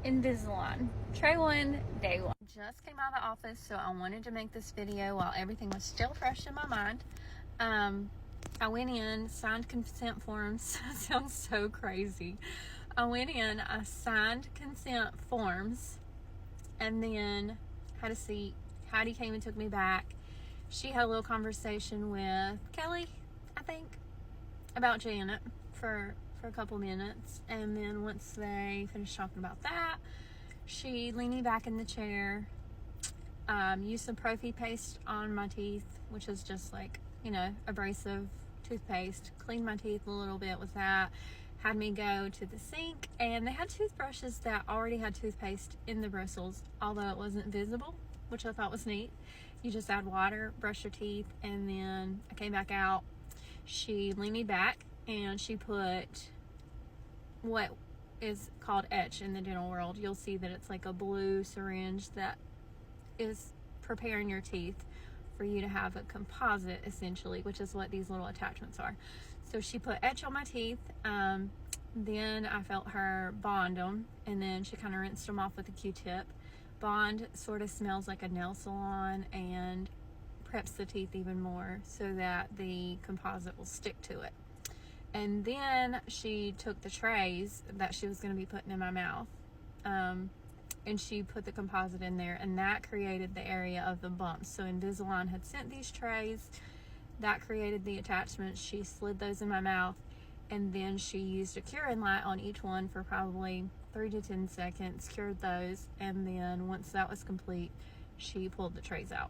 Invisalign. Try one, day one. Just came out of the office, so I wanted to make this video while everything was still fresh in my mind. I went in, signed consent forms. Sounds so crazy. I went in, I signed consent forms, and then had a seat. Heidi came and took me back. She had a little conversation with Kelly, I think, about Janet for a couple minutes, and then once they finished talking about that, she leaned me back in the chair, used some Profi paste on my teeth, which is just like, you know, abrasive toothpaste, cleaned my teeth a little bit with that, had me go to the sink, and they had toothbrushes that already had toothpaste in the bristles, although it wasn't visible, which I thought was neat. You just add water, brush your teeth, and then I came back out. She leaned me back and she put what is called etch in the dental world. You'll see that it's like a blue syringe that is preparing your teeth for you to have a composite, essentially, which is what these little attachments are. So she put etch on my teeth. Then I felt her bond them, and then she kind of rinsed them off with a Q-tip. Bond sort of smells like a nail salon and preps the teeth even more so that the composite will stick to it. And then she took the trays that she was going to be putting in my mouth, and she put the composite in there, and that created the area of the bumps. So Invisalign had sent these trays, that created the attachments. She slid those in my mouth, and then she used a curing light on each one for probably 3 to 10 seconds, cured those, and then once that was complete, she pulled the trays out.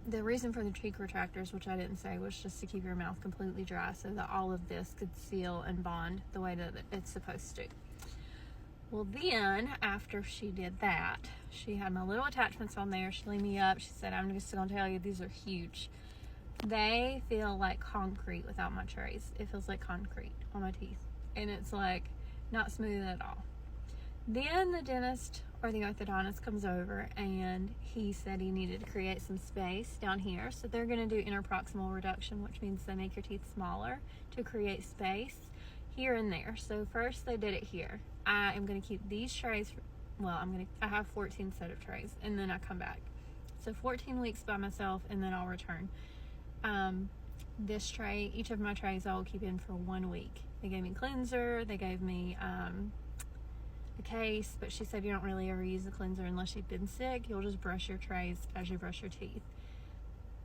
The reason for the cheek retractors, which I didn't say, was just to keep your mouth completely dry so that all of this could seal and bond the way that it's supposed to. Well, then after she did that, she had my little attachments on there. She laid me up. She said, I'm just going to tell you, these are huge. They feel like concrete without my trays. It feels like concrete on my teeth, and it's like not smooth at all. Then the dentist or the orthodontist comes over, and he said he needed to create some space down here. So they're going to do interproximal reduction, which means they make your teeth smaller to create space here and there. So first they did it here. I am going to keep these trays. Well, I have 14 set of trays, and then I come back. So 14 weeks by myself, and then I'll return. This tray, each of my trays I will keep in for 1 week. They gave me cleanser. They gave me a case, but she said you don't really ever use the cleanser unless you've been sick. You'll just brush your trays as you brush your teeth.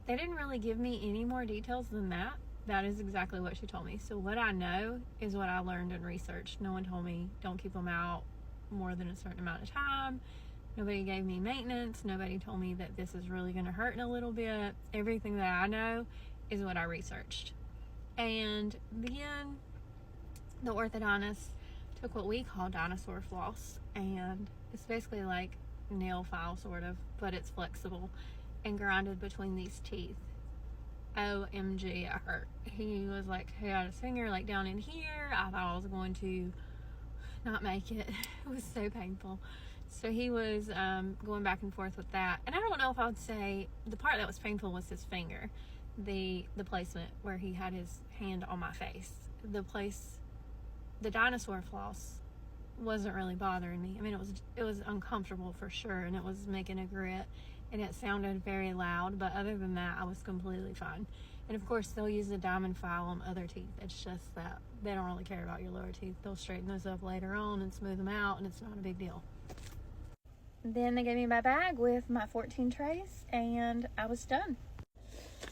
They didn't really give me any more details than that. That is exactly what she told me. So what I know is what I learned and researched. No one told me don't keep them out more than a certain amount of time. Nobody gave me maintenance. Nobody told me that this is really going to hurt in a little bit. Everything that I know is what I researched. And then the orthodontist took what we call dinosaur floss, and it's basically like nail file sort of, but it's flexible, and grinded between these teeth. OMG, it hurt. He was like, he had his finger like down in here. I thought I was going to not make it. It was so painful. So he was going back and forth with that, and I don't know if I would say the part that was painful was his finger, the placement where he had his hand on my face. The dinosaur floss wasn't really bothering me. I mean, it was uncomfortable for sure, and it was making a grit, and it sounded very loud, but other than that, I was completely fine. And of course, they'll use a diamond file on other teeth. It's just that they don't really care about your lower teeth. They'll straighten those up later on and smooth them out, and it's not a big deal. Then they gave me my bag with my 14 trays, and I was done.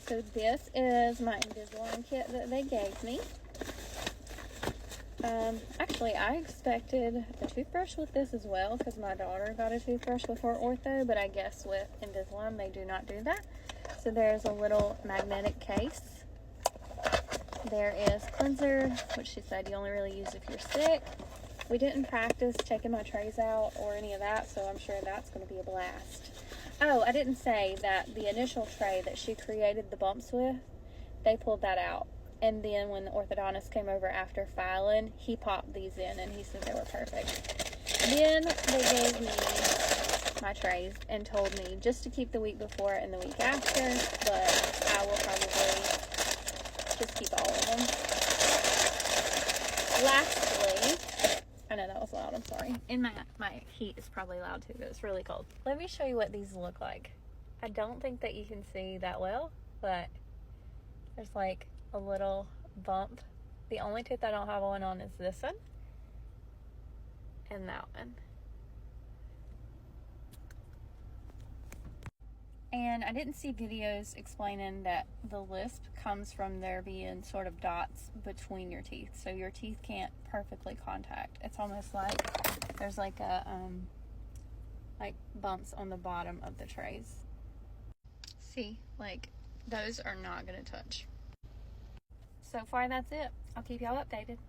So this is my Invisalign kit that they gave me. Actually, I expected a toothbrush with this as well, because my daughter got a toothbrush with her ortho, but I guess with Invisalign they do not do that. So there's a little magnetic case. There is cleanser, which she said you only really use if you're sick. We didn't practice taking my trays out or any of that, so I'm sure that's going to be a blast. Oh, I didn't say that the initial tray that she created the bumps with, they pulled that out. And then when the orthodontist came over after filing, he popped these in, and he said they were perfect. Then they gave me my trays and told me just to keep the week before and the week after, but I will probably just keep all of them. Lastly, I know that was loud, I'm sorry. And my heat is probably loud too, but it's really cold. Let me show you what these look like. I don't think that you can see that well, but there's like a little bump. The only tooth I don't have one on is this one and that one. And I didn't see videos explaining that the lisp comes from there being sort of dots between your teeth. So your teeth can't perfectly contact. It's almost like there's like a, like bumps on the bottom of the trays. See, like those are not gonna touch. So far that's it. I'll keep y'all updated.